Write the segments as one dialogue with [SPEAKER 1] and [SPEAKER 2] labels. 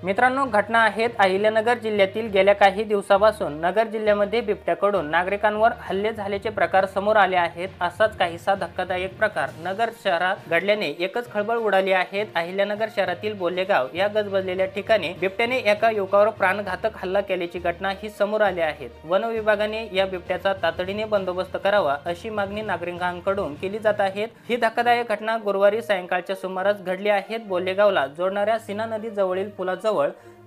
[SPEAKER 1] मित्रांनो, घटना आहेत अहिल्यानगर जिल्ह्यातील। गेल्या काही दिवसापासून नगर जिल्ह्यामध्ये बिबट्याकडून नागरिकांवर हल्ले झाल्याचे प्रकार समोर आले आहेत। असाच काहीसा धक्कादायक प्रकार नगर शहरात घडल्याने एकच खळबळ उडाली आहे। अहिल्यानगर शहरातील बोलेगाव या गजबजलेल्या ठिकाणी बिबट्याने एका युवकावर प्राणघातक हल्ला केल्याची घटना ही समोर आली आहे। वन विभागाने या बिबट्याचा तातडीने बंदोबस्त करावा अशी मागणी नागरिकांकडून केली जात आहे। ही धक्कादायक घटना गुरुवारी सायंकाळच्या सुमारास घडली आहे। बोलेगावला जोडणाऱ्या सीना नदी जवळील पुलाजवळ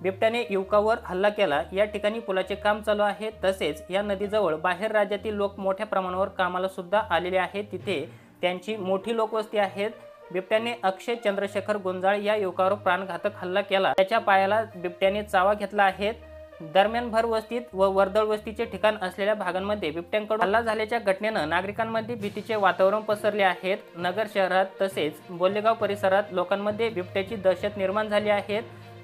[SPEAKER 1] बिबट्याने युवकावर हल्ला केला। या ठिकाणी पुलाचे काम चालू आहे। तसेच या नदीजवळ बाहेर राज्यातील लोक मोठ्या प्रमाणावर कामाला सुद्धा आलेले आहेत। तिथे त्यांची मोठी लोकवस्ती आहे। बिबट्याने अक्षय चंद्रशेखर गुंजाळ या युवकावर प्राणघातक हल्ला केला। त्याच्या पायाला बिबट्याने चावा घेतला आहे। दरम्यान भर वस्तीत व वर्दळ वस्तीचे ठिकाण असलेल्या भागांमध्ये बिबट्यांकडून हल्ला झाल्याच्या घटनेनं नागरिकांमध्ये भीतीचे वातावरण पसरले आहे। नगर शहरात तसेच बोलेगाव परिसरात लोकांमध्ये बिबट्याची दहशत निर्माण झाली आहे।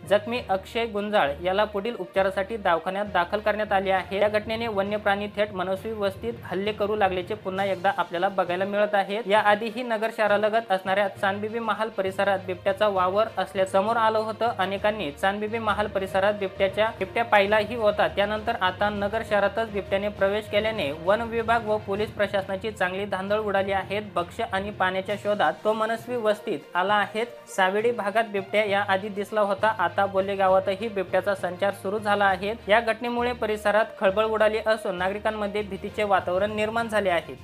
[SPEAKER 1] जखमी अक्षय गुंजाळ याला पुढील उपचारासाठी दवाखान्यात दाखल करण्यात आले आहे। या घटनेने वन्य प्राणी थेट मनस्वी वस्तीत हल्ले करू लागल्याचे पुन्हा एकदा आपल्याला बघायला मिळत आहे। याआधीही नगर शहरालगत असणाऱ्या चांदबिबी महाल परिसरात बिबट्याचा वावर असल्याचे समोर आलं होतं। अनेकांनी चांदबिबी महाल परिसरात बिबट्या पाहिलाही होता। त्यानंतर आता नगर शहरातच बिबट्याने प्रवेश केल्याने वन विभाग व पोलीस प्रशासनाची चांगली धांदळ उडाली आहे। भक्ष्य आणि पाण्याच्या शोधात तो मनस्वी वस्तीत आला आहे। सावेडी भागात बिबट्या याआधी दिसला होता। आता बोलेगावातही बिबट्याचा संचार सुरू झाला आहे। या घटनेमुळे परिसरात खळबळ उडाली असून नागरिकांमध्ये भीतीचे वातावरण निर्माण झाले आहे।